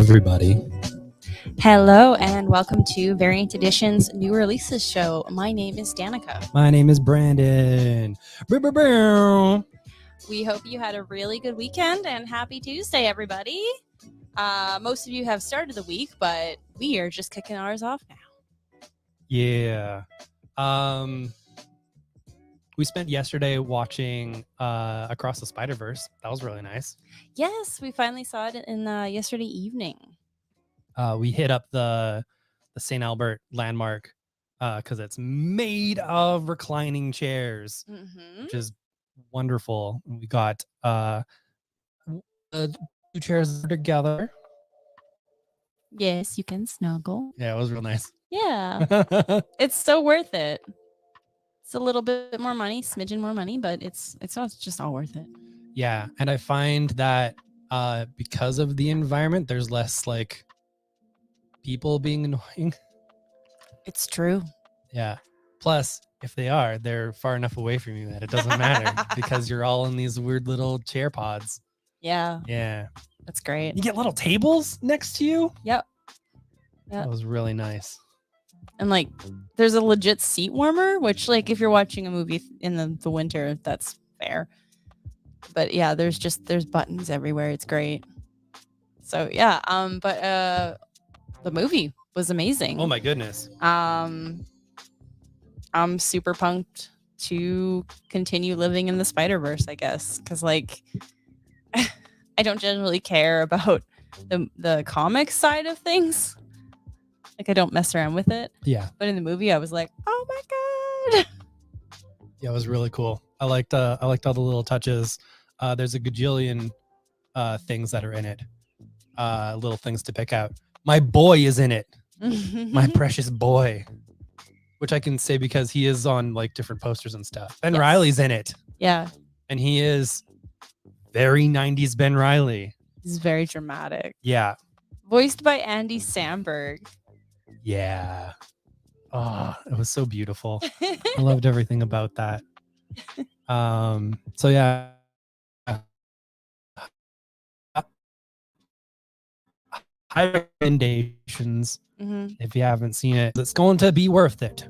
everybody. Hello and welcome to Variant Edition's new releases show. My name is Danica. My name is Brandon. We hope you had a really good weekend and happy Tuesday, everybody. Most of you have started the week, but we are just kicking ours off now. Yeah. We spent yesterday watching Across the Spider-Verse. That was really nice. Yes, we finally saw it in yesterday evening. We hit up the St. Albert landmark because it's made of reclining chairs, which is wonderful. We got two chairs together. Yes, you can snuggle. Yeah, it was real nice. Yeah, it's so worth it. It's a little bit more money, smidgen more money, but it's just all worth it. Yeah, and I find that because of the environment, there's less like people being annoying. It's true. Yeah. Plus, if they are, they're far enough away from you that it doesn't matter because you're all in these weird little chair pods. Yeah. Yeah. That's great. You get little tables next to you. Yep. That was really nice. And like there's a legit seat warmer, which like if you're watching a movie in the winter, that's fair. But yeah, there's buttons everywhere. It's great. So yeah, but the movie was amazing. Oh my goodness. I'm super pumped to continue living in the Spider-Verse, I guess, because like I don't generally care about the comic side of things. Like I don't mess around with it. Yeah. But in the movie, I was like, oh my god. Yeah, it was really cool. I liked all the little touches. There's a gajillion things that are in it. Little things to pick out. My boy is in it. My precious boy. Which I can say because he is on like different posters and stuff. Ben Reilly's in it. Yeah. And he is very 90s Ben Reilly. He's very dramatic. Yeah. Voiced by Andy Samberg. Yeah. Oh, it was so beautiful. I loved everything about that. So yeah. High recommendations. If you haven't seen it, it's going to be worth it.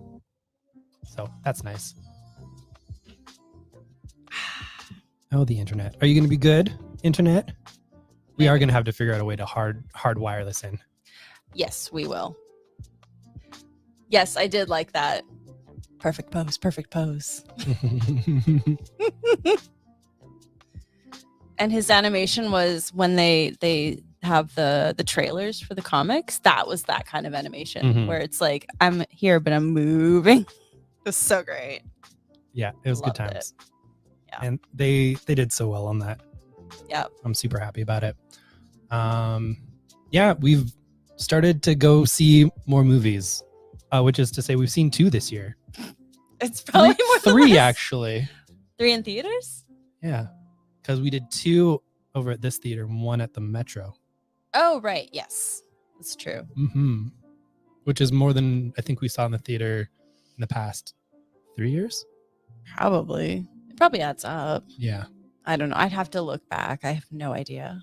So that's nice. Oh, the internet. Are you going to be good, internet? We are going to have to figure out a way to hardwire this in. Yes, we will. Yes, I did like that. Perfect pose, perfect pose. And his animation was when they have the trailers for the comics. That was that kind of animation where it's like, I'm here, but I'm moving. It was so great. Yeah, it was good times. Yeah. And they did so well on that. Yeah. I'm super happy about it. Yeah, we've started to go see more movies, which is to say we've seen 2 this year. It's probably more 3 actually. 3 in theaters? Yeah. Because we did 2 over at this theater, 1 at the Metro. Oh, right. Yes. That's true. Which is more than I think we saw in the theater in the past 3 years. Probably. It probably adds up. Yeah. I don't know. I'd have to look back. I have no idea.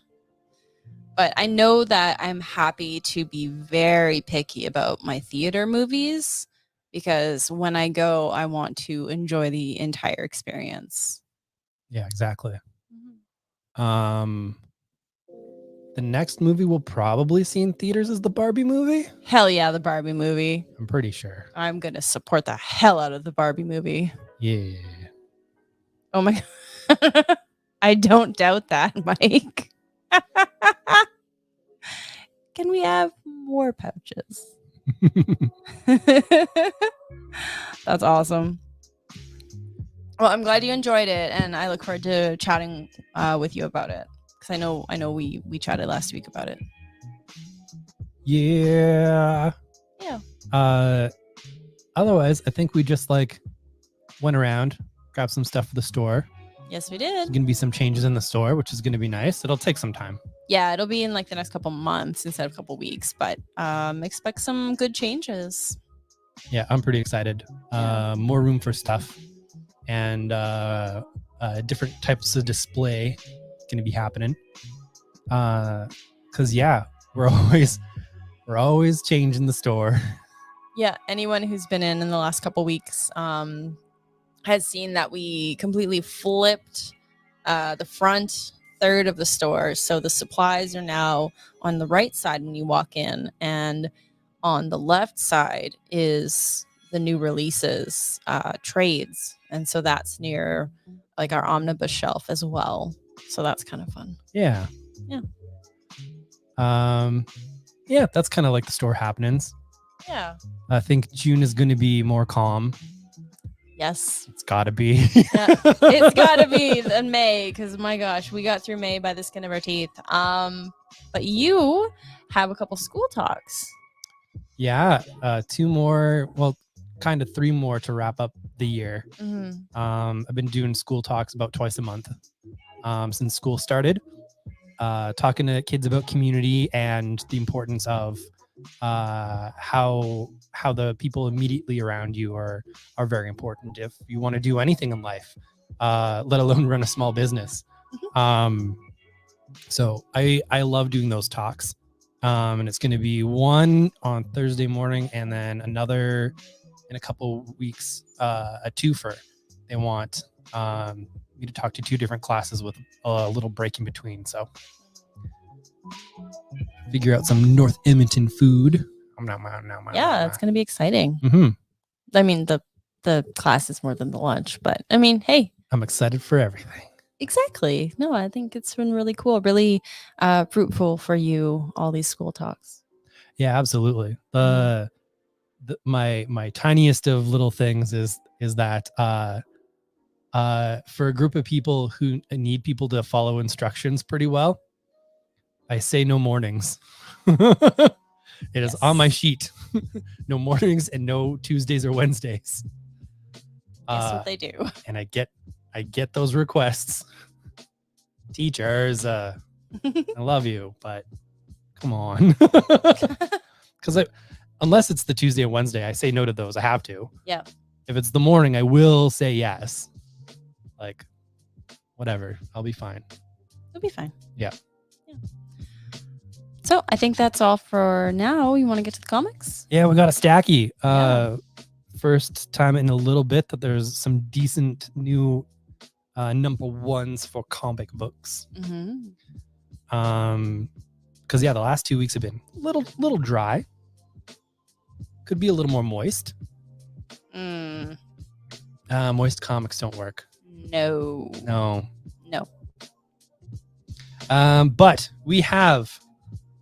But I know that I'm happy to be very picky about my theater movies because when I go, I want to enjoy the entire experience. Yeah, exactly. The next movie we'll probably see in theaters is the Barbie movie. Hell yeah, the Barbie movie. I'm pretty sure. I'm going to support the hell out of the Barbie movie. Yeah. Oh my God. I don't doubt that, Mike. Can we have more pouches? That's awesome. Well, I'm glad you enjoyed it, and I look forward to chatting with you about it. Because I know we chatted last week about it. Yeah. Yeah. Otherwise, I think we just like went around, grabbed some stuff for the store. Yes, we did. There's going to be some changes in the store, which is going to be nice. It'll take some time. Yeah, it'll be in like the next couple months instead of a couple weeks, but expect some good changes. Yeah, I'm pretty excited. More room for stuff and different types of display going to be happening. Because, yeah, We're always changing the store. Yeah, anyone who's been in the last couple weeks has seen that we completely flipped the front third of the store. So the supplies are now on the right side when you walk in, and on the left side is the new releases, trades, and so that's near like our omnibus shelf as well. So that's kind of fun. Yeah. Yeah. Yeah, that's kind of like the store happenings. Yeah. I think June is going to be more calm. Yes. It's got to be. Yeah, it's got to be in May, because my gosh, we got through May by the skin of our teeth. But you have a couple school talks. Yeah, 2 more, well, kind of 3 more to wrap up the year. Mm-hmm. I've been doing school talks about twice a month since school started, talking to kids about community and the importance of how the people immediately around you are very important if you want to do anything in life, let alone run a small business. So I love doing those talks. And it's going to be one on Thursday morning and then another in a couple weeks, a twofer. They want me to talk to 2 different classes with a little break in between. So figure out some North Edmonton food. Yeah, it's going to be exciting. Mm-hmm. I mean, the class is more than the lunch, but I mean, hey. I'm excited for everything. Exactly. No, I think it's been really cool, really fruitful for you, all these school talks. Yeah, absolutely. My tiniest of little things is that for a group of people who need people to follow instructions pretty well, I say no mornings. It is on my sheet. No mornings and no Tuesdays or Wednesdays. Guess what they do. And I get those requests. Teachers, I love you, but come on. Because unless it's the Tuesday and Wednesday, I say no to those. I have to. Yeah. If it's the morning, I will say yes. Like, whatever. I'll be fine. You'll be fine. Yeah. So I think that's all for now. You want to get to the comics? Yeah, we got a stacky. First time in a little bit that there's some decent new number ones for comic books. Mm-hmm. Because the last 2 weeks have been a little dry. Could be a little more moist. Moist comics don't work. No. But we have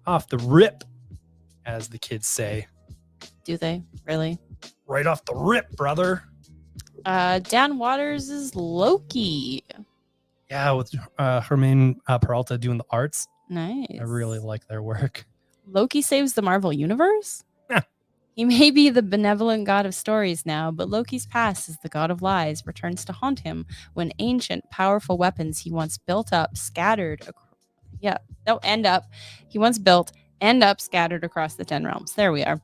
off the rip, as the kids say. Do they really? Right off the rip, brother. Dan Waters is Loki. Yeah, with Hermine Peralta doing the arts. Nice. I really like their work. Loki saves the Marvel Universe? Yeah. He may be the benevolent god of stories now, but Loki's past as the god of lies returns to haunt him when ancient, powerful weapons he once built up scattered across the 10 realms. There we are.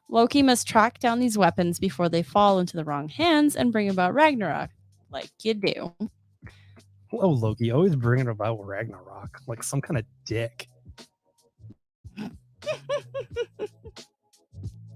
Loki must track down these weapons before they fall into the wrong hands and bring about Ragnarok, like you do. Oh, Loki, always bringing about Ragnarok like some kind of dick.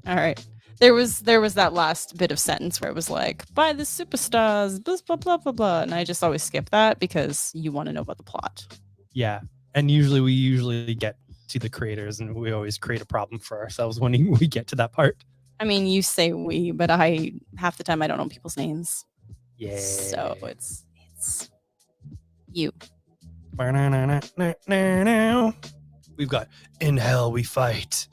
All right. There was that last bit of sentence where it was like, by the superstars, blah, blah, blah, blah, blah. And I just always skip that because you want to know about the plot. Yeah. And we get to the creators and we always create a problem for ourselves when we get to that part. I mean, you say we, but half the time I don't know people's names. Yeah. So it's you. We've got In Hell We Fight.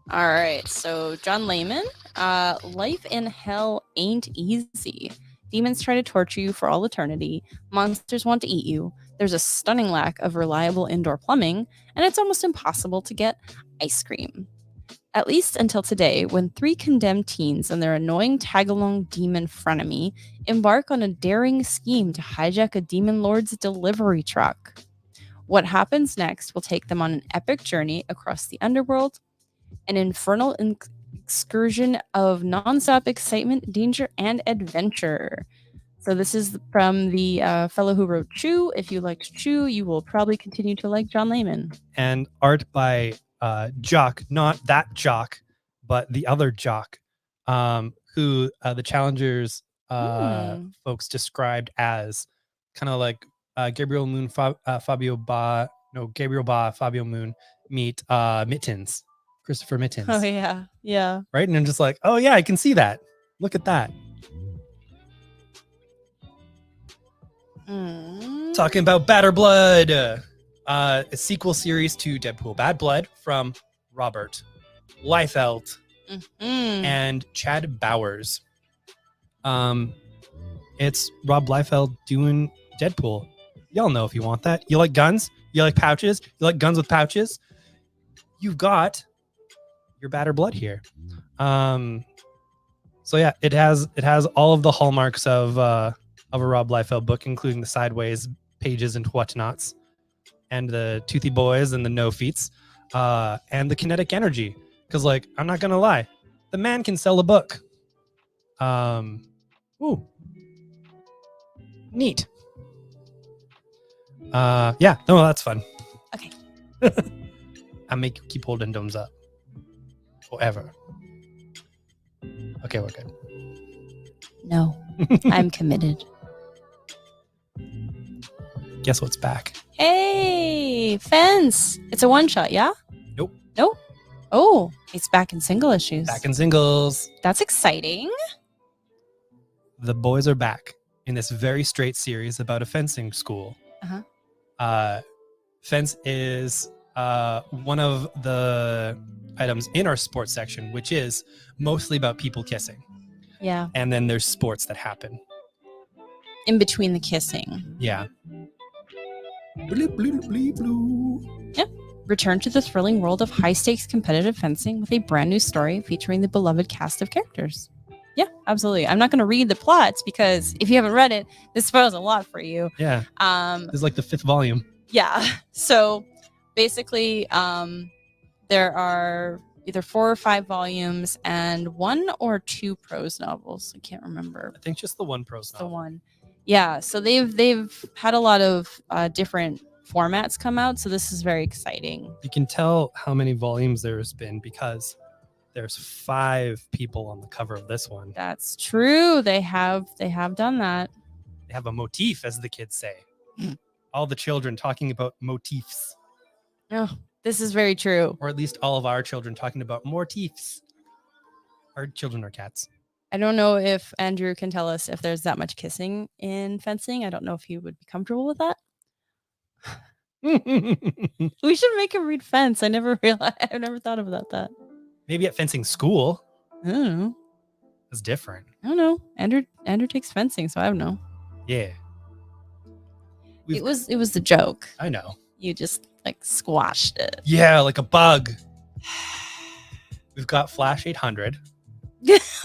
All right, so John Layman, life in hell ain't easy. Demons try to torture you for all eternity. Monsters want to eat you. There's a stunning lack of reliable indoor plumbing, and it's almost impossible to get ice cream. At least until today, when 3 condemned teens and their annoying tag-along demon frenemy embark on a daring scheme to hijack a demon lord's delivery truck. What happens next will take them on an epic journey across the underworld, an infernal excursion of nonstop excitement, danger, and adventure. So this is from the fellow who wrote Chew. If you liked Chew, you will probably continue to like John Layman. And art by Jock, not that Jock, but the other Jock, who the Challengers folks described as kind of like Gabriel Moon, Fabio Ba, no, Gabriel Ba, Fabio Moon meet Mittens, Christopher Mittens. Oh, yeah. Yeah. Right? And I'm just like, oh, yeah, I can see that. Look at that. Talking about Batter Blood, a sequel series to Deadpool Bad Blood from Robert Liefeld and Chad Bowers. It's Rob Liefeld doing Deadpool. Y'all know if you want that. You like guns? You like pouches? You like guns with pouches? You've got your Batter Blood here. So yeah, it has all of the hallmarks of a Rob Liefeld book, including the sideways pages and whatnots, and the toothy boys and the no feats, and the kinetic energy. Because, like, I'm not gonna lie, the man can sell a book. Ooh, neat. Yeah, no, that's fun. Okay. I make you keep holding thumbs up forever. Okay, we're good. No, I'm committed. Guess what's back? Hey, Fence. It's a one shot, yeah? Nope. Nope. Oh, it's back in single issues. Back in singles. That's exciting. The boys are back in this very straight series about a fencing school. Fence is one of the items in our sports section, which is mostly about people kissing. Yeah. And then there's sports that happen in between the kissing. Yeah. Bloop, bloop, bloop, bloop. Yep. Return to the thrilling world of high-stakes competitive fencing with a brand new story featuring the beloved cast of characters. Yeah, absolutely. I'm not going to read the plots because if you haven't read it, this spoils a lot for you. Yeah. This is like the 5th volume. Yeah. So basically, there are either 4 or 5 volumes and 1 or 2 prose novels. I can't remember. I think just the one prose novel. The one. Yeah. So they've had a lot of different formats come out. So this is very exciting. You can tell how many volumes there's been because there's 5 people on the cover of this one. That's true. They have done that. They have a motif, as the kids say. All the children talking about motifs. Oh, this is very true. Or at least all of our children talking about motifs. Our children are cats. I don't know if Andrew can tell us if there's that much kissing in fencing. I don't know if he would be comfortable with that. We should make him read Fence. I never thought about that. Maybe at fencing school. I don't know. It's different. I don't know. Andrew takes fencing, so I don't know. Yeah. It was the joke. I know. You just like squashed it. Yeah, like a bug. We've got Flash 800.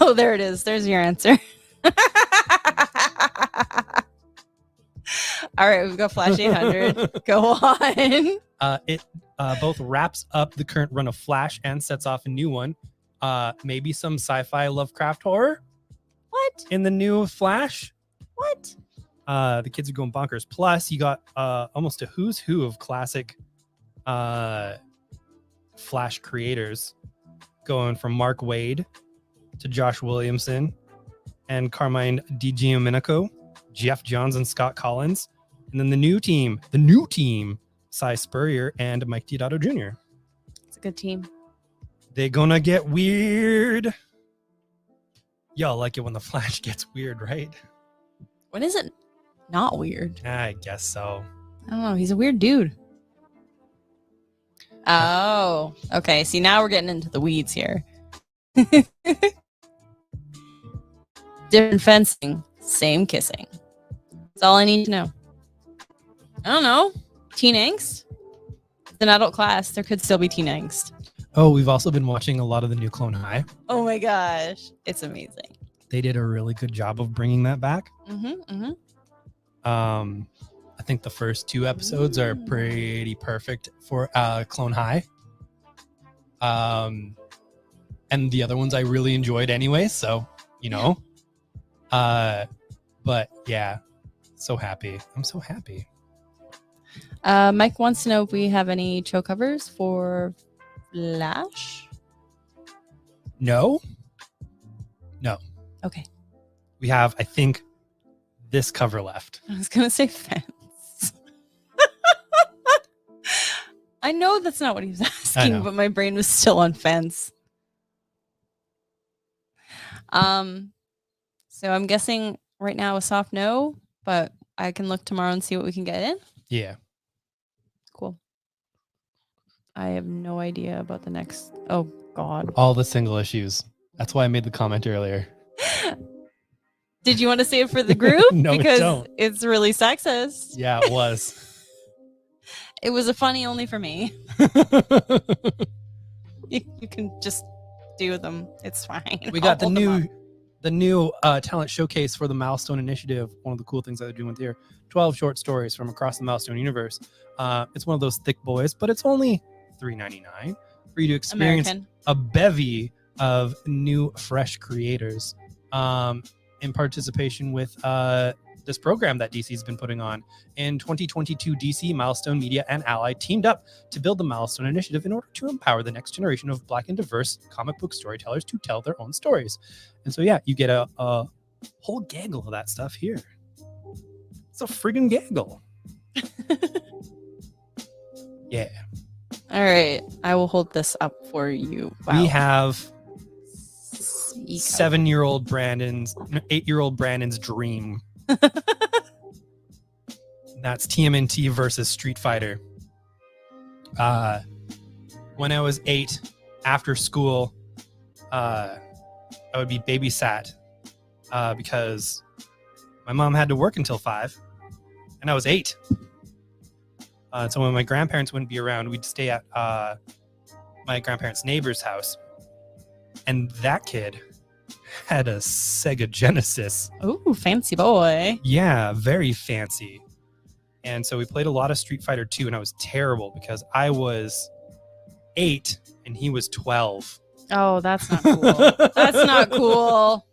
Oh, there it is. There's your answer. All right, we've got Flash 800. Go on. It both wraps up the current run of Flash and sets off a new one. Maybe some sci-fi Lovecraft horror. What? In the new Flash. What? The kids are going bonkers. Plus, you got almost a who's who of classic Flash creators, going from Mark Waid to Josh Williamson and Carmine DiGiomenico, Jeff Johns and Scott Collins, and then the new team, Cy Spurrier and Mike Diodato Jr. It's a good team. They're gonna get weird. Y'all like it when the Flash gets weird, right? When is it not weird? I guess so. I don't know. He's a weird dude. Oh, okay. See, now we're getting into the weeds here. Different fencing, same kissing. That's all I need to know. I don't know. Teen angst? It's an adult class. There could still be teen angst. Oh, we've also been watching a lot of the new Clone High. Oh my gosh. It's amazing. They did a really good job of bringing that back. I think the first 2 episodes are pretty perfect for Clone High. And the other ones I really enjoyed anyway. So, you know, But yeah, so happy. I'm so happy. Mike wants to know if we have any show covers for Flash. No, Okay. we have, I think, this cover left. I was going to say Fence. I know that's not what he was asking, know. but my brain was still on Fence. So I'm guessing right now a soft no, but I can look tomorrow and see what we can get in. Yeah. Cool. I have no idea about the next. Oh, God. All the single issues. That's why I made the comment earlier. Did you want to say it for the group? No, because don't. It's really sexist. Yeah, it was. It was a funny only for me. You can just do them. It's fine. We got the new talent showcase for the Milestone Initiative. One of the cool things that they're doing here: 12 short stories from across the Milestone universe. It's one of those thick boys, but it's only $3.99 for you to experience American. a bevy of new, fresh creators in participation with this program that DC's been putting on. In 2022, DC, Milestone Media, and Ally teamed up to build the Milestone Initiative in order to empower the next generation of Black and diverse comic book storytellers to tell their own stories. And so, yeah, you get a whole gaggle of that stuff here. It's a friggin' gaggle. Yeah. All right. I will hold this up for you. Wow. We have 7-year-old Brandon's, 8-year-old Brandon's dream. That's TMNT versus Street Fighter. When I was 8, after school, I would be babysat because my mom had to work until 5, and I was 8. So when my grandparents wouldn't be around, we'd stay at my grandparents' neighbor's house, and that kid had a Sega Genesis. Ooh, fancy boy. Yeah, very fancy. And so we played a lot of Street Fighter 2, and I was terrible because I was 8 and he was 12. Oh, that's not cool. That's not cool.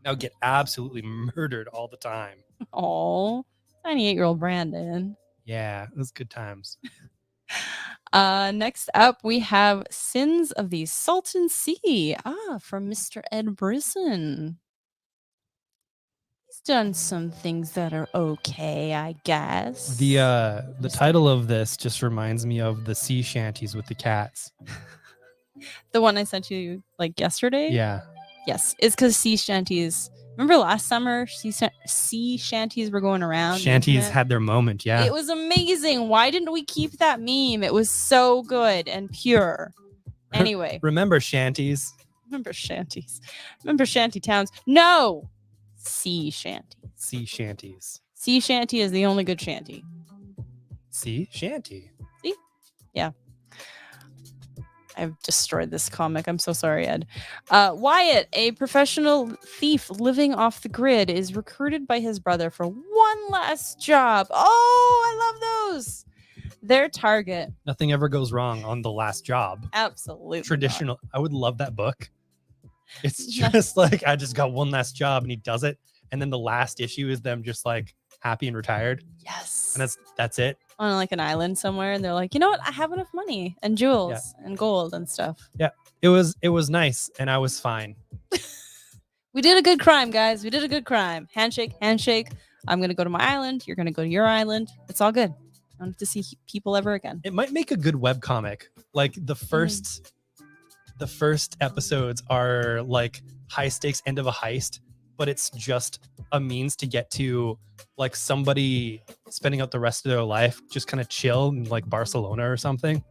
I would get absolutely murdered all the time. Oh, 98-year-old Brandon. Yeah, it was good times. Next up, we have Sins of the Salton Sea. From Mr. Ed Brisson. He's done some things that are okay, I guess. The title of this just reminds me of the sea shanties with the cats. The one I sent you like yesterday? Yeah. Yes, it's because sea shanties. Remember last summer, sea shanties were going around. Shanties had their moment, yeah. It was amazing. Why didn't we keep that meme? It was so good and pure. Anyway. Remember shanties? Remember shanties. Remember shanty towns. No! Sea shanty. Sea shanties. Sea shanty is the only good shanty. Sea shanty. See? Yeah. I've destroyed this comic. I'm so sorry, Ed. Wyatt, a professional thief living off the grid, is recruited by his brother for one last job. Oh, I love those. Their target. Nothing ever goes wrong on the last job. Absolutely. Traditional. Not. I would love that book. It's just like, I just got one last job and he does it. And then the last issue is them just like happy and retired. Yes. And that's it. On like an island somewhere, and they're like, you know what? I have enough money and jewels and gold and stuff. Yeah, it was nice, and I was fine. We did a good crime, guys. We did a good crime. Handshake, handshake. I'm gonna go to my island. You're gonna go to your island. It's all good. I don't have to see people ever again. It might make a good webcomic. Like the first episodes are like high stakes end of a heist, but it's just a means to get to like somebody spending out the rest of their life just kind of chill in like Barcelona or something.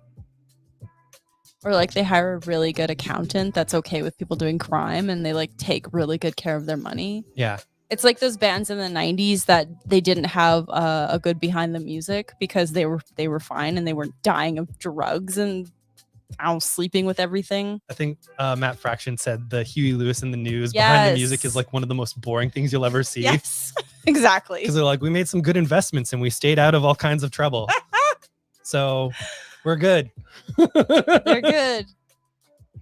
Or like they hire a really good accountant that's okay with people doing crime, and they like take really good care of their money. Yeah. It's like those bands in the 90s that they didn't have a good behind the music because they were fine and they weren't dying of drugs and sleeping with everything. I think Matt Fraction said the Huey Lewis in the News behind the music is like one of the most boring things you'll ever see. Yes, exactly. Because they're like, we made some good investments and we stayed out of all kinds of trouble. So we're good. They're good.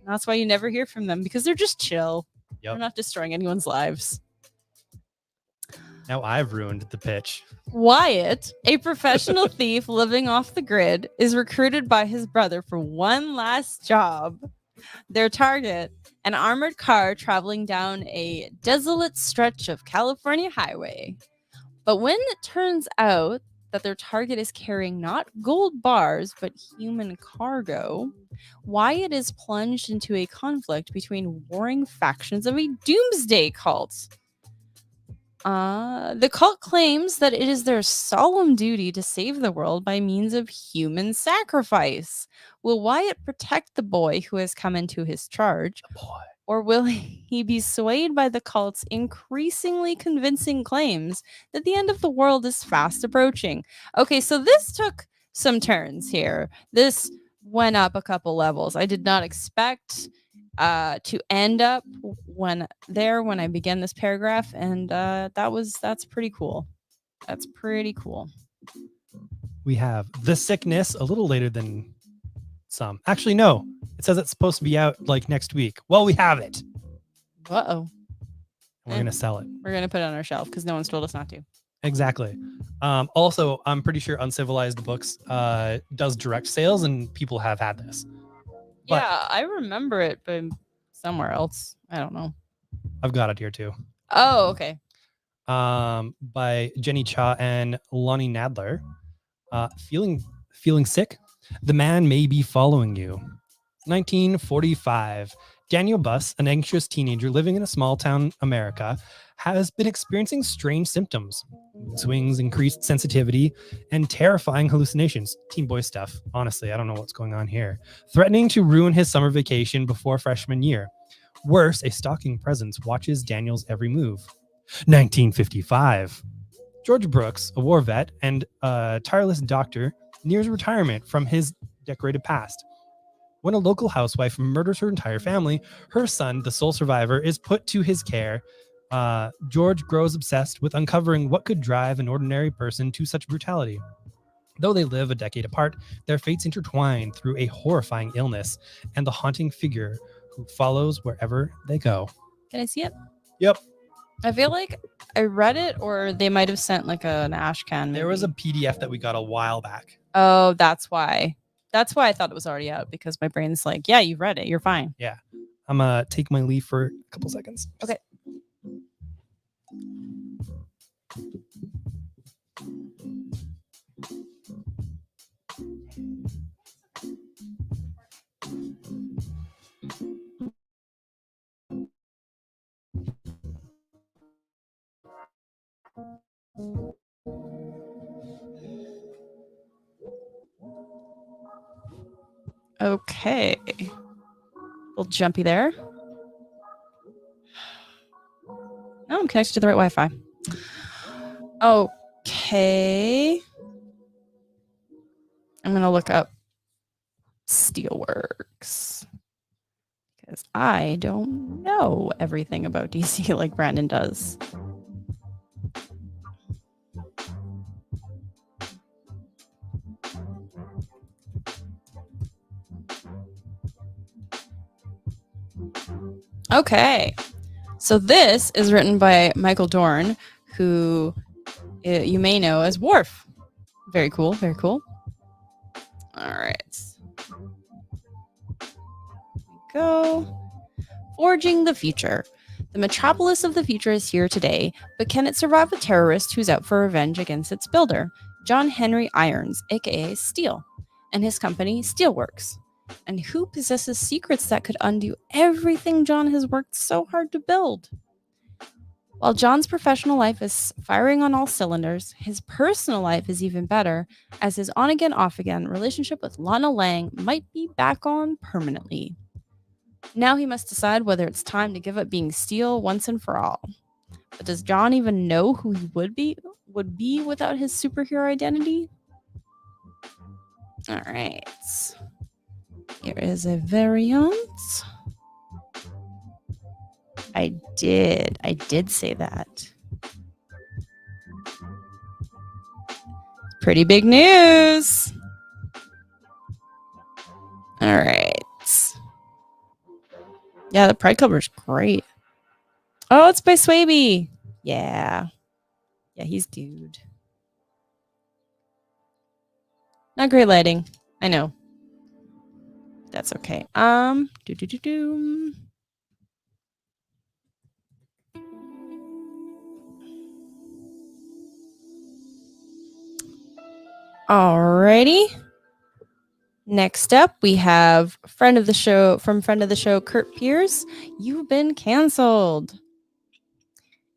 That's why you never hear from them, because they're just chill. Yep. They're not destroying anyone's lives. Now I've ruined the pitch. Wyatt, a professional thief living off the grid, is recruited by his brother for one last job. Their target, an armored car traveling down a desolate stretch of California highway. But when it turns out that their target is carrying not gold bars, but human cargo, Wyatt is plunged into a conflict between warring factions of a doomsday cult. The cult claims that it is their solemn duty to save the world by means of human sacrifice. Will Wyatt protect the boy who has come into his charge? Boy. Or will he be swayed by the cult's increasingly convincing claims that the end of the world is fast approaching? Okay, so this took some turns here. This went up a couple levels. I did not expect to end up when I began this paragraph, and that's pretty cool. That's pretty cool. We have The Sickness a little later than some. Actually, no. It says it's supposed to be out like next week. Well, we have it. Uh-oh. We're going to sell it. We're going to put it on our shelf because no one's told us not to. Exactly. Also, I'm pretty sure Uncivilized Books does direct sales, and people have had this. But yeah, I remember it, but somewhere else. I don't know. I've got it here too. Oh, okay. By Jenny Cha and Lonnie Nadler. Feeling sick? The man may be following you. 1945. Daniel Buss, an anxious teenager living in a small town America, has been experiencing strange symptoms. Swings, increased sensitivity, and terrifying hallucinations. Teen boy stuff. Honestly, I don't know what's going on here. Threatening to ruin his summer vacation before freshman year. Worse, a stalking presence watches Daniel's every move. 1955. George Brooks, a war vet and a tireless doctor, nears retirement from his decorated past. When a local housewife murders her entire family, her son, the sole survivor, is put to his care. George grows obsessed with uncovering what could drive an ordinary person to such brutality. Though they live a decade apart, their fates intertwine through a horrifying illness and the haunting figure who follows wherever they go. Can I see it? Yep. I feel like I read it, or they might have sent like an ash can. Maybe. There was a PDF that we got a while back. Oh, that's why. That's why I thought it was already out, because my brain's like, yeah, you've read it. You're fine. Yeah. I'm going to take my leave for a couple seconds. Okay. Okay. A little jumpy there. No, I'm connected to the right Wi-Fi. Okay. I'm going to look up Steelworks, because I don't know everything about DC like Brandon does. Okay. So this is written by Michael Dorn, who you may know as Worf. Very cool. Very cool. All right. Go. Forging the future. The metropolis of the future is here today, but can it survive a terrorist who's out for revenge against its builder, John Henry Irons, aka Steel, and his company Steelworks? And who possesses secrets that could undo everything John has worked so hard to build? While John's professional life is firing on all cylinders, his personal life is even better, as his on-again, off-again relationship with Lana Lang might be back on permanently. Now he must decide whether it's time to give up being Steel once and for all. But does John even know who he would be without his superhero identity? All right. Here is a variant. I did say that. Pretty big news. All right. Yeah, the Pride cover is great. Oh, it's by Swaby. Yeah. Yeah, he's dude. Not great lighting. I know. That's okay. Do. Alrighty. Next up, we have friend of the show, Kurt Pierce. You've been canceled.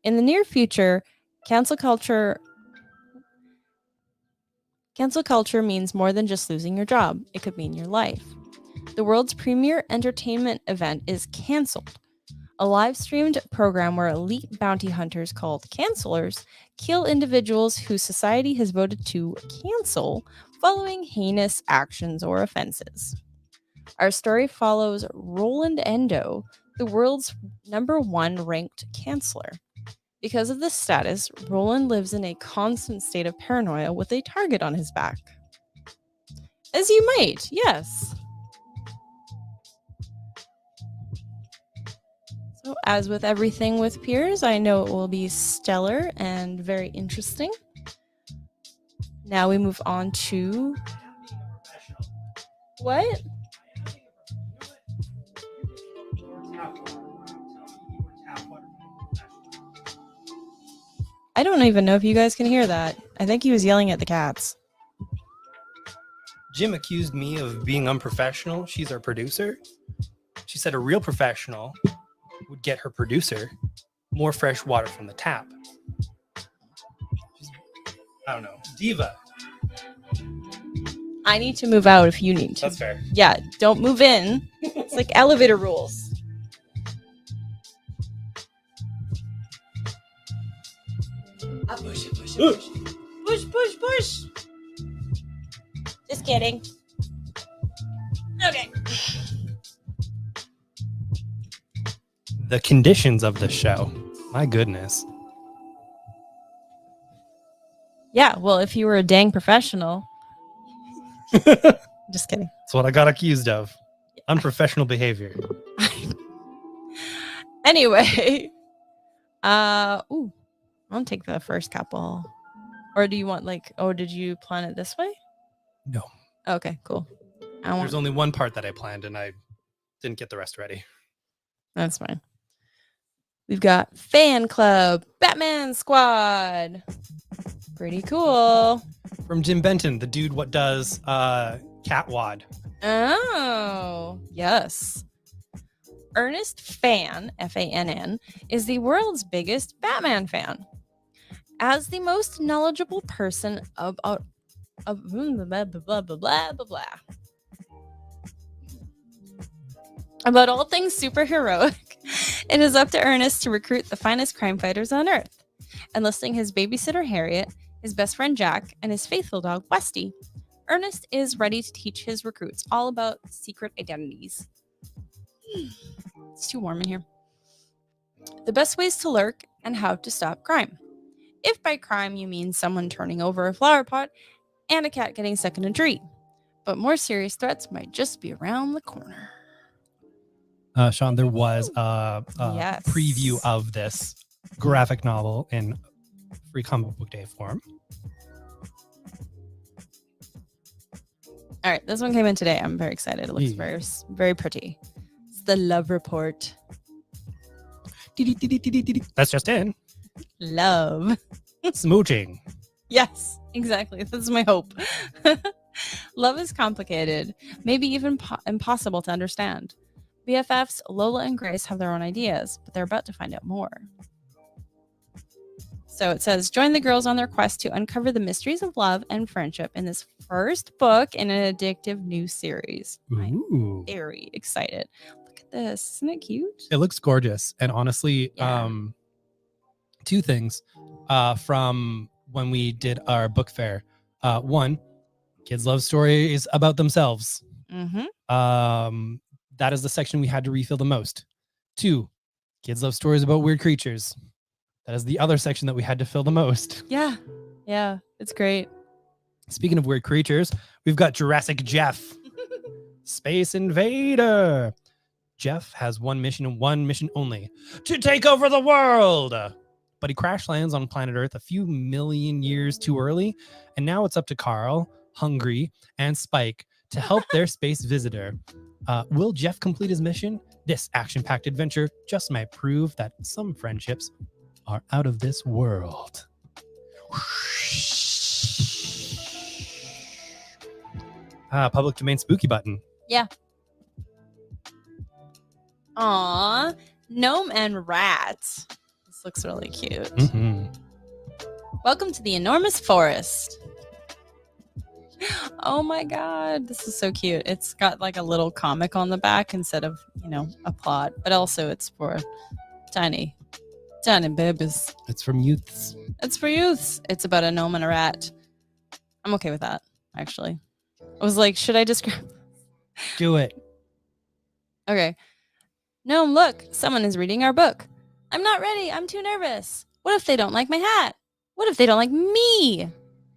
In the near future, cancel culture means more than just losing your job. It could mean your life. The world's premier entertainment event is canceled, a live-streamed program where elite bounty hunters called cancelers kill individuals who society has voted to cancel following heinous actions or offenses. Our story follows Roland Endo, the world's #1 ranked canceller. Because of this status, Roland lives in a constant state of paranoia with a target on his back. As you might, yes. So, as with everything with Piers, I know it will be stellar and very interesting. Now we move on to... What? I don't even know if you guys can hear that. I think he was yelling at the cats. Jim accused me of being unprofessional. She's our producer. She said a real professional would get her producer more fresh water from the tap. I don't know. Diva. I need to move out if you need to. That's fair. Yeah, don't move in. It's like elevator rules. Push it, push it, push it. Push, push, push. Just kidding. Okay. The conditions of the show. My goodness. Yeah, well, if you were a dang professional. Just kidding. That's what I got accused of. Unprofessional behavior. Anyway. I'll take the first couple. Or do you want did you plan it this way? No. Okay, cool. There's only one part that I planned and I didn't get the rest ready. That's fine. We've got Fan Club, Batman Squad. Pretty cool. From Jim Benton, the dude what does Catwad. Oh, yes. Ernest Fan, Fann, is the world's biggest Batman fan. As the most knowledgeable person about about all things superheroic, it is up to Ernest to recruit the finest crime fighters on Earth. Enlisting his babysitter Harriet, his best friend Jack, and his faithful dog Westy, Ernest is ready to teach his recruits all about secret identities. It's too warm in here. The best ways to lurk and how to stop crime. If by crime you mean someone turning over a flower pot and a cat getting stuck in a tree. But more serious threats might just be around the corner. Sean, there was a Yes. preview of this graphic novel in free comic book day form. All right, this one came in today. I'm very excited. It looks Yeah. very, very pretty. It's the Love Report. That's just in. Love. Smooching. Yes, exactly. That's my hope. Love is complicated, maybe even impossible to understand. BFFs Lola and Grace have their own ideas, but they're about to find out more. So it says, join the girls on their quest to uncover the mysteries of love and friendship in this first book in an addictive new series. I'm Ooh. very excited. Look at this. Isn't it cute? It looks gorgeous. And honestly, Yeah. Two things from when we did our book fair. One, kids love stories about themselves. Mm-hmm. That is the section we had to refill the most. Two, kids love stories about weird creatures. That is the other section that we had to fill the most. Yeah. Yeah. It's great. Speaking of weird creatures, we've got Jurassic Jeff, Space Invader. Jeff has one mission and one mission only: to take over the world. but he crash lands on planet Earth a few million years too early. And now it's up to Carl, Hungry, and Spike to help their space visitor. Will Jeff complete his mission? This action-packed adventure just might prove that some friendships are out of this world. Public domain spooky button. Aw, gnome and rat. This looks really cute. Welcome to the enormous forest. Oh my god, this is so cute. It's got like a little comic on the back instead of, a plot, but also it's for tiny babies. It's from youths. It's for youths. It's about a gnome and a rat. I'm okay with that, actually. I was like, should I describe? Do it. Okay. Gnome, look, someone is reading our book. I'm not ready. I'm too nervous. What if they don't like my hat? What if they don't like me?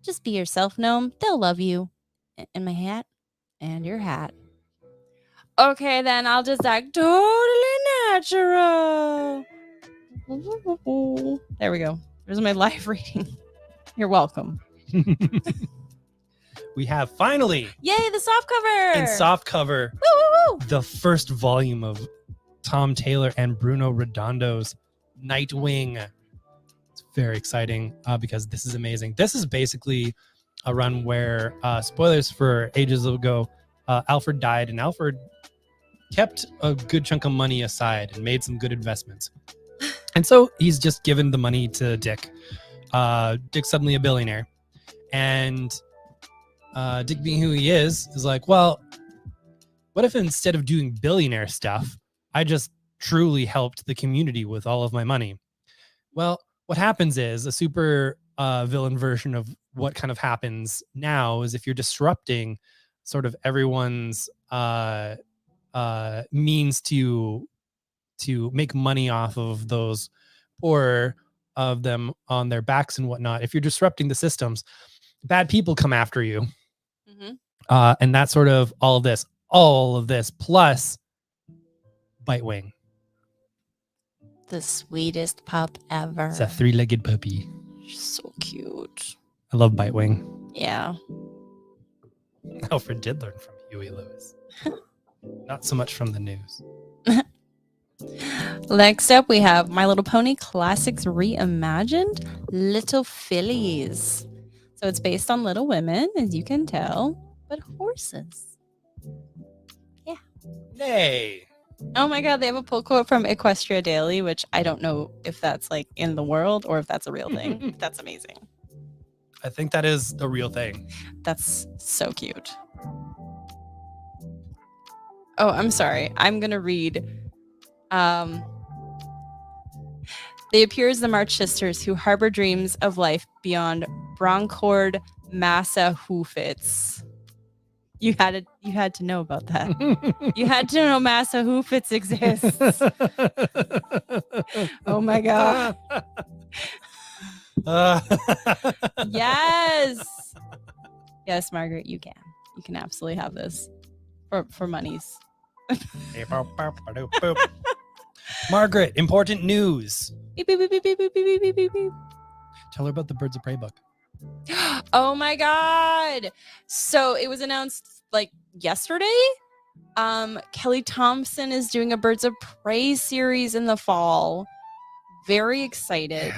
Just be yourself, Gnome. They'll love you. And my hat? And your hat. Okay, then I'll just act totally natural. There we go. There's my live reading. You're welcome. We have finally, yay, the soft cover. in soft cover, Woo, woo, woo. the first volume of Tom Taylor and Bruno Redondo's Nightwing. It's very exciting because this is amazing. This is basically a run where, spoilers for ages ago, Alfred died, and Alfred kept a good chunk of money aside and made some good investments. And so he's just given the money to Dick. Dick's suddenly a billionaire. And Dick, being who he is like, well, what if instead of doing billionaire stuff, I just truly helped the community with all of my money? Well, what happens is a super villain version of what kind of happens now is if you're disrupting sort of everyone's means to make money off of those poorer of them on their backs and whatnot. If you're disrupting the systems, bad people come after you. And that's sort of all of this plus Bitewing. The sweetest pup ever. It's a 3-legged puppy. So cute. I love Bitewing. Yeah. Alfred did learn from Huey Lewis. Not so much from the news. Next up, we have My Little Pony Classics Reimagined, Little Fillies. So it's based on Little Women, as you can tell, but horses. Yeah. Nay. Oh my god, they have a pull quote from Equestria Daily, which I don't know if that's like in the world or if that's a real thing. That's amazing. I think that is the real thing. That's so cute. Oh, I'm sorry. I'm going to read. They appear as the March sisters who harbor dreams of life beyond Broncord Massa Hoofits. You had to know about that. You had to know Massa Hoofits exists. Oh my god. Yes. Yes, Margaret, you can. You can absolutely have this for monies. Margaret, important news. Beep, beep, beep, beep, beep, beep, beep, beep, beep, beep. Tell her about the Birds of Prey book. Oh my god. So it was announced like yesterday. Kelly Thompson is doing a Birds of Prey series in the fall. Very excited.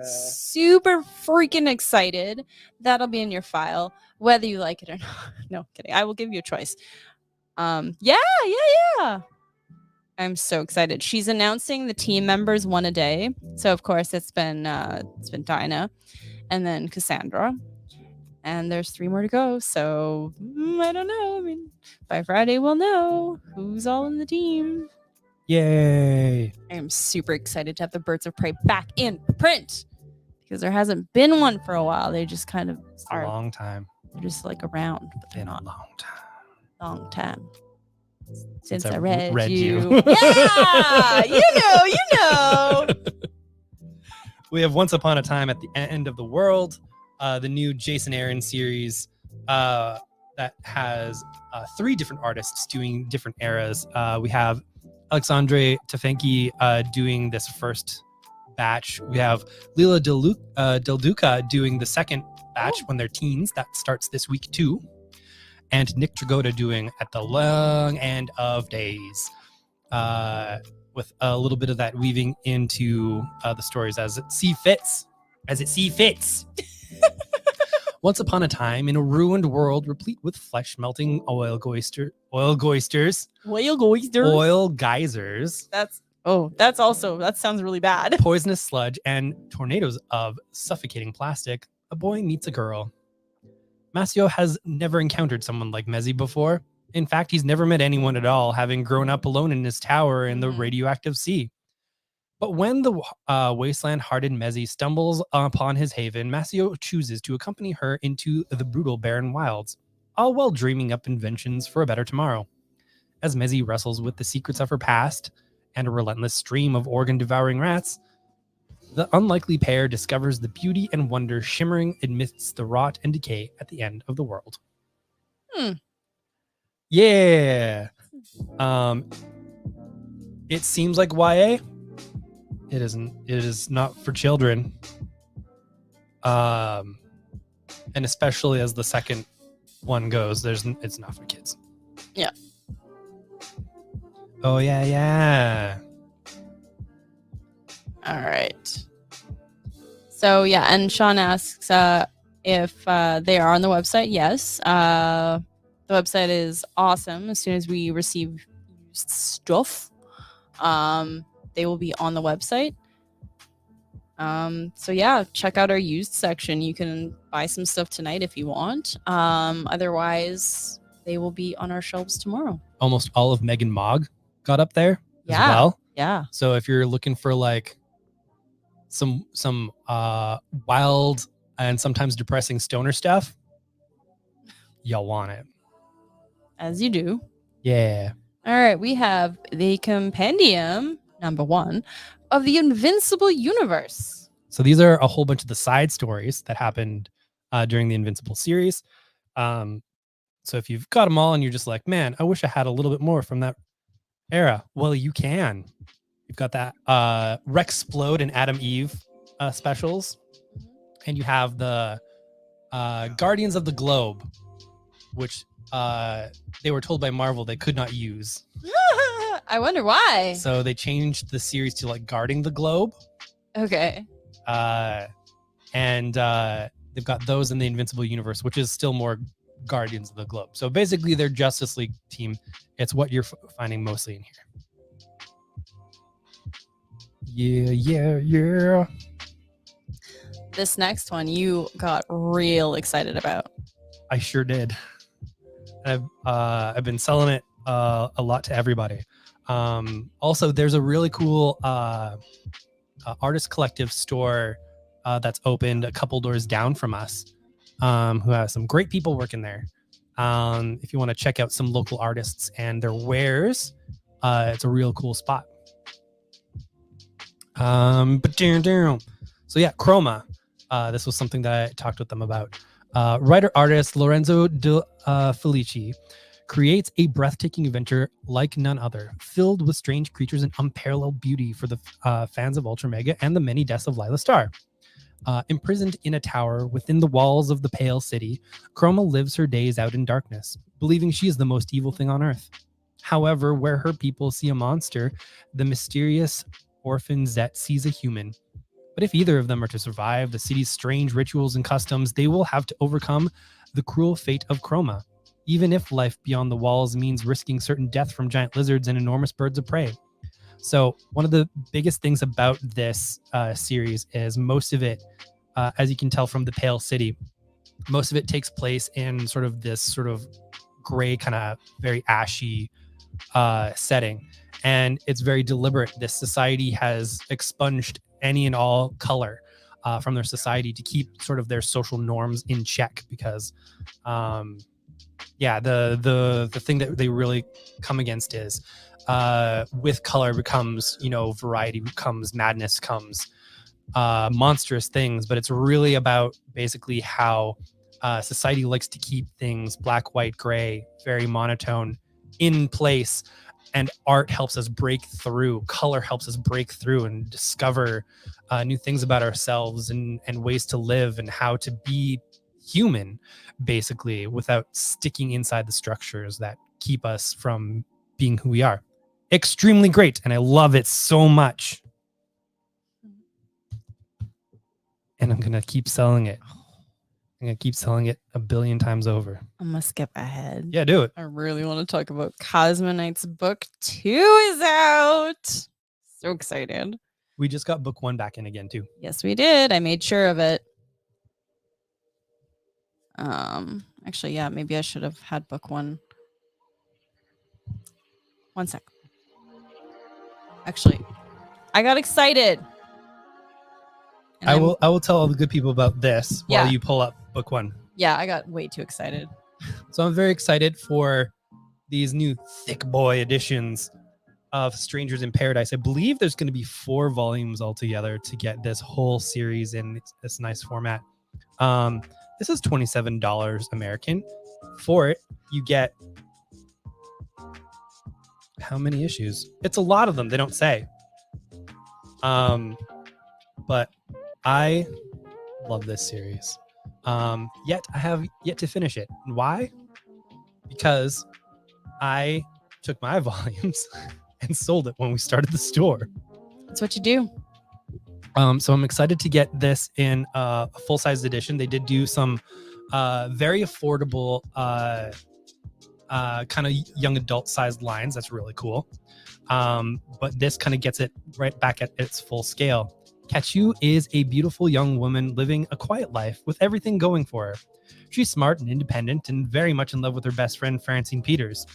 Super freaking excited. That'll be in your file, whether you like it or not. No, kidding. I will give you a choice. Yeah. I'm so excited. She's announcing the team members one a day. So of course it's been Dinah and then Cassandra. And there's 3 more to go. So I don't know. I mean, by Friday we'll know who's all in the team. Yay. I am super excited to have the Birds of Prey back in print because there hasn't been one for a while. They just kind of are a long time. They're just like around, but they're not. A long time. Long time. Since I I read you. Yeah, you know. We have Once Upon a Time at the End of the World, the new Jason Aaron series that has 3 different artists doing different eras. We have Alexandre Tefenki doing this first batch. We have Lila Del Duca doing the second batch when they're teens. That starts this week too. And Nick Tragoda doing At the Long End of Days, with a little bit of that weaving into the stories as it see fits. Once upon a time, in a ruined world replete with flesh-melting oil geysers, That sounds really bad. poisonous sludge, and tornadoes of suffocating plastic, a boy meets a girl. Masio has never encountered someone like Mezzi before. In fact, he's never met anyone at all, having grown up alone in his tower in the radioactive sea. But when the wasteland-hardened Mezzi stumbles upon his haven, Masio chooses to accompany her into the brutal barren wilds, all while dreaming up inventions for a better tomorrow. As Mezzi wrestles with the secrets of her past and a relentless stream of organ-devouring rats, the unlikely pair discovers the beauty and wonder shimmering amidst the rot and decay at the end of the world. Yeah. It seems like YA. It isn't. It is not for children. And especially as the second one goes, it's not for kids. Yeah. Oh yeah. All right. So yeah, and Sean asks if they are on the website. Yes. The website is awesome. As soon as we receive used stuff, they will be on the website. So yeah, check out our used section. You can buy some stuff tonight if you want. Otherwise, they will be on our shelves tomorrow. Almost all of Megan Mogg got up there as well. Yeah. So if you're looking for like some wild and sometimes depressing stoner stuff, y'all want it. As you do. Yeah. All right, we have the compendium #1 of the Invincible universe. So these are a whole bunch of the side stories that happened during the Invincible series. So if you've got them all and you're just like, man, I wish I had a little bit more from that era. Well, you can. You've got that Rexplode and Adam Eve specials. And you have the Guardians of the Globe, which they were told by Marvel they could not use. I wonder why. So they changed the series to like Guarding the Globe. Okay. And they've got those in the Invincible universe, which is still more Guardians of the Globe. So basically their Justice League team. It's what you're finding mostly in here. Yeah. This next one you got real excited about. I sure did. I've been selling it a lot to everybody. Also, there's a really cool artist collective store that's opened a couple doors down from us, who has some great people working there. If you want to check out some local artists and their wares, it's a real cool spot. So yeah, Chroma. This was something that I talked with them about. Writer-artist Lorenzo De Felici creates a breathtaking adventure like none other, filled with strange creatures and unparalleled beauty for the fans of Ultra Mega and the many deaths of Lila Star. Imprisoned in a tower within the walls of the Pale City, Chroma lives her days out in darkness, believing she is the most evil thing on Earth. However, where her people see a monster, the mysterious orphan Zet sees a human. But if either of them are to survive the city's strange rituals and customs, they will have to overcome the cruel fate of Chroma, even if life beyond the walls means risking certain death from giant lizards and enormous birds of prey. So one of the biggest things about this series is most of it, as you can tell from the Pale City, most of it takes place in sort of this sort of gray, kind of very ashy setting. And it's very deliberate. This society has expunged any and all color from their society to keep sort of their social norms in check, because the thing that they really come against is with color becomes, variety becomes madness, comes monstrous things. But it's really about basically how society likes to keep things black, white, gray, very monotone in place, and art helps us break through. Color helps us break through and discover new things about ourselves and ways to live and how to be human, basically, without sticking inside the structures that keep us from being who we are. Extremely great, and I love it so much. And I'm gonna keep selling it. I'm gonna keep selling it 1 billion times over. I'm gonna skip ahead. Yeah, do it. I really want to talk about Cosmonauts book 2 is out. So excited. We just got book 1 back in again too. Yes, we did. I made sure of it. Actually, yeah, maybe I should have had book 1. 1 sec. Actually, I got excited. And I will tell all the good people about this while Yeah. you pull up book 1. Yeah, I got way too excited. So I'm very excited for these new thick boy editions of Strangers in Paradise. I believe there's going to be 4 volumes altogether to get this whole series in this nice format. This is $27 American. For it, you get how many issues? It's a lot of them. They don't say. But I love this series. Yet I have yet to finish it. And why? Because I took my volumes and sold it when we started the store. That's what you do. So I'm excited to get this in a full-size edition. They did do some very affordable kind of young adult sized lines. That's really cool. But this kind of gets it right back at its full scale. Kachu is a beautiful young woman living a quiet life with everything going for her. She's smart and independent and very much in love with her best friend, Francine Peters.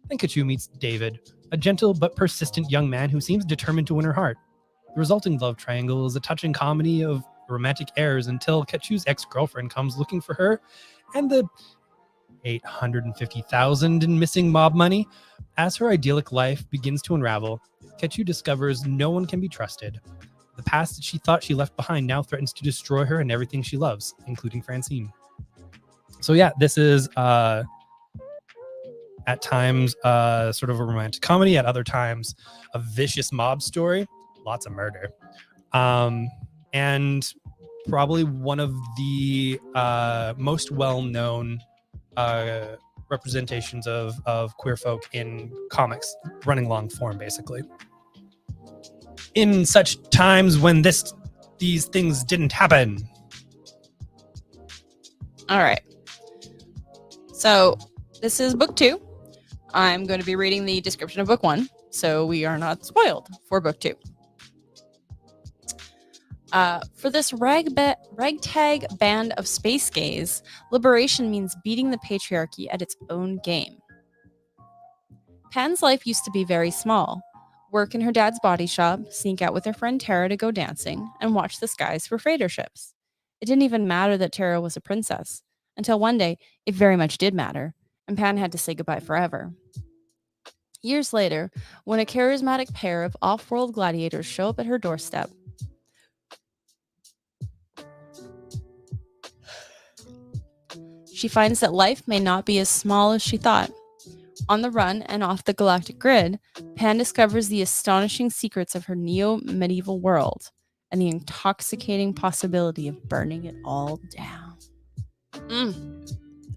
Then Kachu meets David, a gentle but persistent young man who seems determined to win her heart. The resulting love triangle is a touching comedy of romantic errors until Kachu's ex-girlfriend comes looking for her and the $850,000 in missing mob money. As her idyllic life begins to unravel, Kachu discovers no one can be trusted. The past that she thought she left behind now threatens to destroy her and everything she loves, including Francine. So yeah, this is at times sort of a romantic comedy, at other times a vicious mob story, lots of murder. And probably one of the most well-known representations of queer folk in comics, running long form, basically. In such times when these things didn't happen. All right. So this is book 2. I'm going to be reading the description of book 1, so we are not spoiled for book 2. For this ragtag band of space gays, liberation means beating the patriarchy at its own game. Pan's life used to be very small. Work in her dad's body shop, sneak out with her friend Tara to go dancing, and watch the skies for freighter ships. It didn't even matter that Tara was a princess, until one day it very much did matter, and Pan had to say goodbye forever. Years later, when a charismatic pair of off-world gladiators show up at her doorstep, she finds that life may not be as small as she thought. On the run and off the galactic grid, Pan discovers the astonishing secrets of her neo-medieval world and the intoxicating possibility of burning it all down.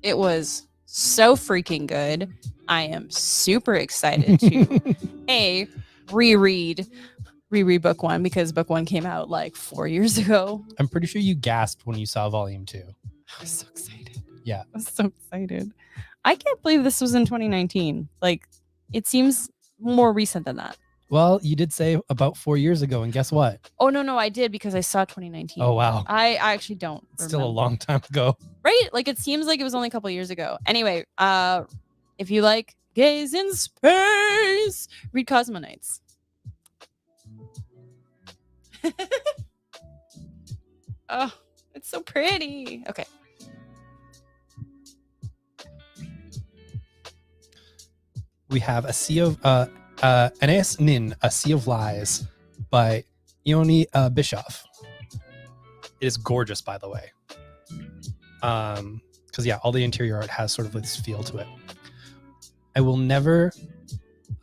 It was so freaking good. I am super excited to reread book 1 because book 1 came out like 4 years ago. I'm pretty sure you gasped when you saw volume 2. I was so excited. Yeah. I was so excited. I can't believe this was in 2019. Like, it seems more recent than that. Well, you did say about 4 years ago, and guess what? Oh, no, I did because I saw 2019. Oh, wow. I actually don't remember. Still a long time ago. Right? Like, it seems like it was only a couple years ago. Anyway, if you like gays in space, read Cosmonauts. Oh, it's so pretty. Okay. We have a sea of Anais Nin, A Sea of Lies by Ione Bischoff. It is gorgeous, by the way. Because yeah, all the interior art has sort of this feel to it. I will never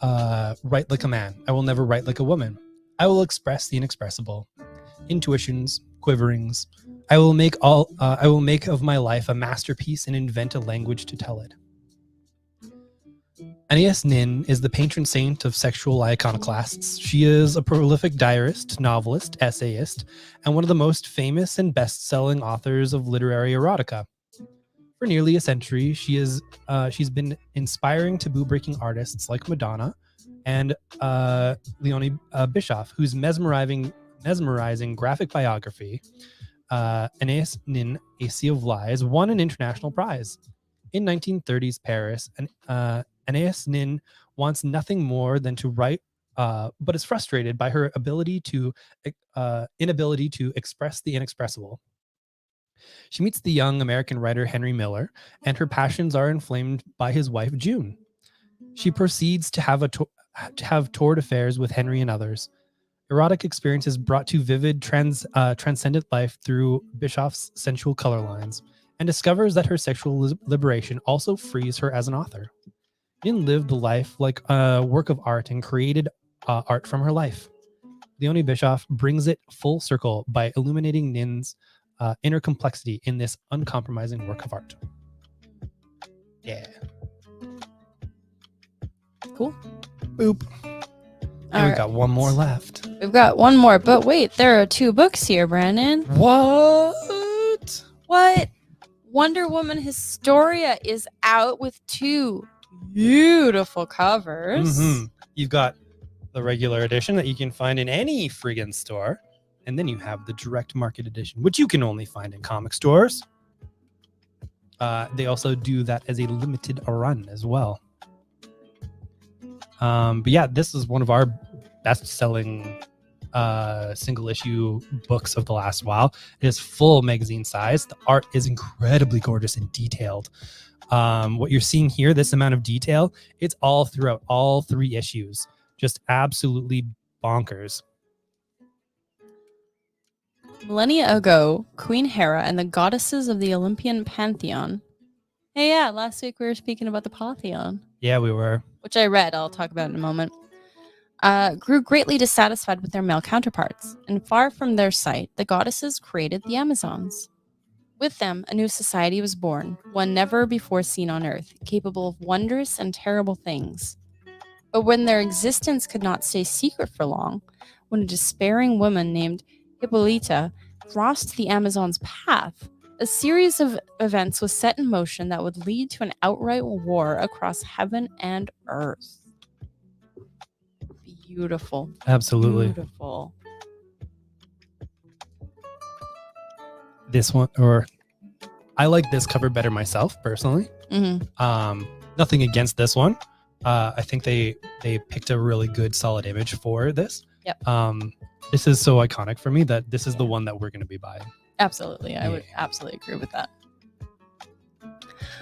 write like a man. I will never write like a woman. I will express the inexpressible. Intuitions, quiverings. I will make of my life a masterpiece and invent a language to tell it. Aeneas Nin is the patron saint of sexual iconoclasts. She is a prolific diarist, novelist, essayist, and one of the most famous and best-selling authors of literary erotica. For nearly a century, she's been inspiring taboo-breaking artists like Madonna and Leonie Bischoff, whose mesmerizing graphic biography, Aeneas Nin, A Sea of Lies, won an international prize. In 1930s Paris, Aeneas Nin wants nothing more than to write, but is frustrated by her inability to express the inexpressible. She meets the young American writer Henry Miller, and her passions are inflamed by his wife June. She proceeds to have torrid affairs with Henry and others. Erotic experiences brought to vivid, transcendent life through Bischoff's sensual color lines, and discovers that her sexual liberation also frees her as an author. Nin lived a life like a work of art and created art from her life. Leonie Bischoff brings it full circle by illuminating Nin's inner complexity in this uncompromising work of art. Yeah. Cool. Boop. And we've got one more left. We've got one more, but wait, there are 2 books here, Brandon. What? What? Wonder Woman Historia is out with 2 beautiful covers. Mm-hmm. You've got the regular edition that you can find in any friggin' store, and then you have the direct market edition, which you can only find in comic stores. They also do that as a limited run as well. But yeah, this is one of our best-selling single issue books of the last while. It is full magazine size. The art is incredibly gorgeous and detailed. What you're seeing here, this amount of detail, it's all throughout all 3 issues. Just absolutely bonkers. Millennia ago, Queen Hera and the goddesses of the Olympian pantheon. Hey, yeah, last week we were speaking about the Pantheon. Yeah, we were. Which I read, I'll talk about in a moment. Grew greatly dissatisfied with their male counterparts, and far from their sight, the goddesses created the Amazons. With them, a new society was born, one never before seen on Earth, capable of wondrous and terrible things. But when their existence could not stay secret for long, when a despairing woman named Hippolyta crossed the Amazons' path, a series of events was set in motion that would lead to an outright war across heaven and earth. Beautiful. Absolutely. Beautiful. This one, or I like this cover better myself personally. Mm-hmm. Nothing against this one. I think they picked a really good solid image for this. Yep. This is so iconic for me that this is the one that we're going to be buying. Absolutely. I would absolutely agree with that.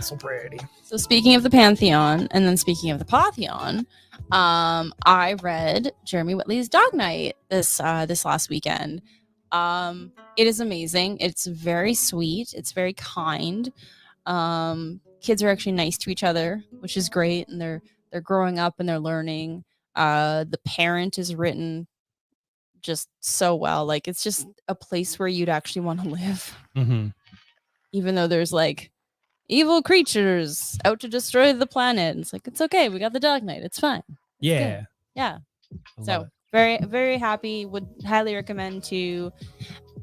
So pretty. So speaking of the Pantheon, and then speaking of the Pantheon, I read Jeremy Whitley's Dog Night this last weekend. It is amazing. It's very sweet. It's very kind. Kids are actually nice to each other, which is great, and they're growing up and they're learning. The parent is written just so well. Like, it's just a place where you'd actually want to live. Mm-hmm. Even though there's like evil creatures out to destroy the planet. It's like, it's okay. We got the Dog Night. It's fine. Yeah. Yeah. I So love it. very, very happy. Would highly recommend to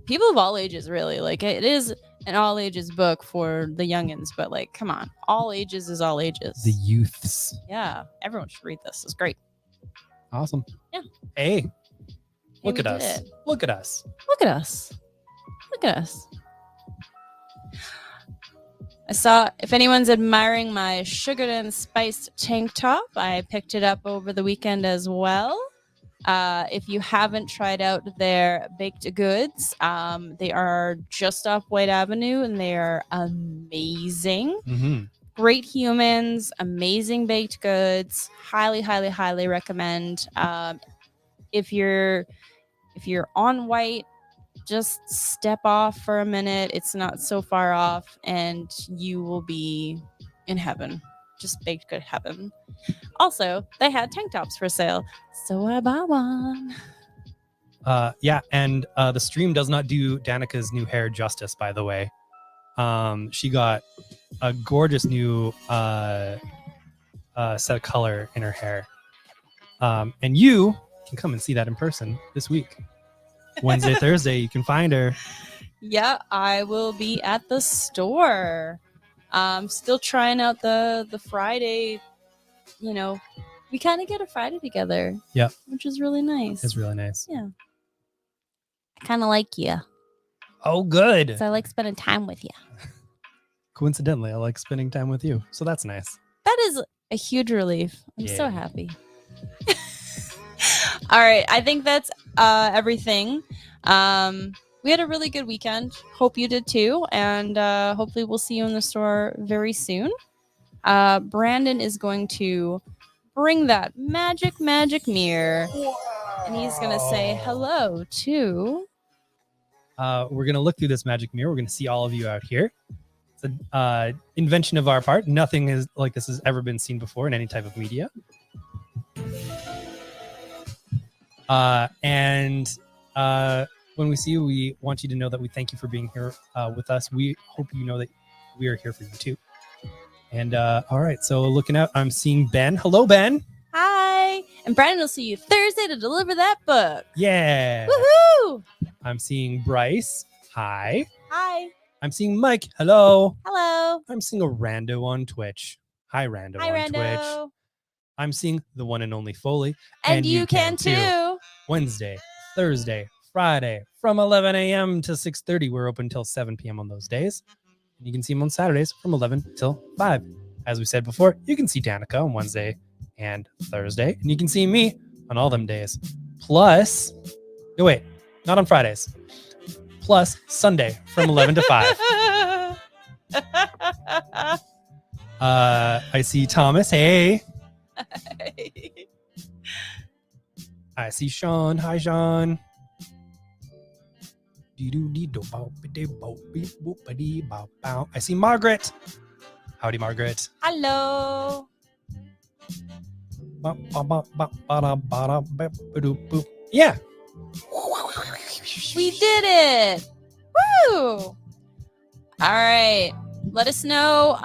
people of all ages, really. Like, it is an all ages book for the youngins, but like, come on. All ages is all ages. The youths. Yeah. Everyone should read this. It's great. Awesome. Yeah. Hey, look we at did us. it. Look at us. Look at us. Look at us. I saw, if anyone's admiring my sugared and spiced tank top, I picked it up over the weekend as well. If you haven't tried out their baked goods, they are just off White Avenue, and they are amazing. Mm-hmm. Great humans, amazing baked goods. Highly, highly, highly recommend. If you're on White, just step off for a minute. It's not so far off, and you will be in heaven. just baked good heaven. Also, they had tank tops for sale, so I bought one. Yeah, and the stream does not do Danica's new hair justice, by the way. She got a gorgeous new set of color in her hair. And you can come and see that in person this week. Wednesday, Thursday, you can find her. Yeah, I will be at the store. Still trying out the Friday, you know, we kind of get a Friday together. Yep. Which is really nice. It's really nice. Yeah. I kind of like you. Oh, good. So I like spending time with you. Coincidentally, I like spending time with you. So that's nice. That is a huge relief. I'm so Yeah. happy. All right. I think that's everything. We had a really good weekend. Hope you did too. And hopefully we'll see you in the store very soon. Brandon is going to bring that magic mirror. And he's going to say hello to... We're going to look through this magic mirror. We're going to see all of you out here. It's an invention of our part. Nothing is like this has ever been seen before in any type of media. When we see you, we want you to know that we thank you for being here with us. We hope you know that we are here for you too. And all right, so looking out, I'm seeing Ben. Hello, Ben. Hi. And Brandon will see you Thursday to deliver that book. Yeah. Woohoo! I'm seeing Bryce. Hi. Hi. I'm seeing Mike. Hello. Hello. I'm seeing a rando on Twitch. Hi, rando Hi, on Rando. Twitch. I'm seeing the one and only Foley. And you can too. Wednesday, Thursday, Friday, from 11 a.m. to 6:30. We're open until 7 p.m. on those days. And you can see them on Saturdays from 11 till 5. As we said before, you can see Danica on Wednesday and Thursday. And you can see me on all them days. Plus, no, wait, not on Fridays. Plus Sunday from 11 to 5. I see Thomas. Hey. I see Sean. Hi, Sean. I see Margaret. Howdy, Margaret. Hello. Yeah. We did it. Woo! All right. Let us know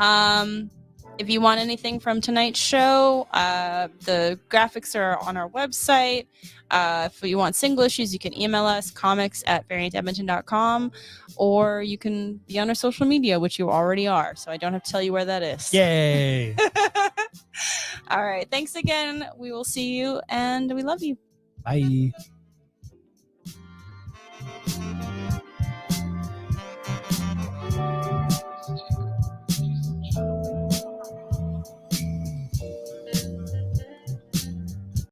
if you want anything from tonight's show. The graphics are on our website. If you want single issues, you can email us, comics@variantedmonton.com, or you can be on our social media, which you already are. So I don't have to tell you where that is. Yay. All right. Thanks again. We will see you, and we love you. Bye.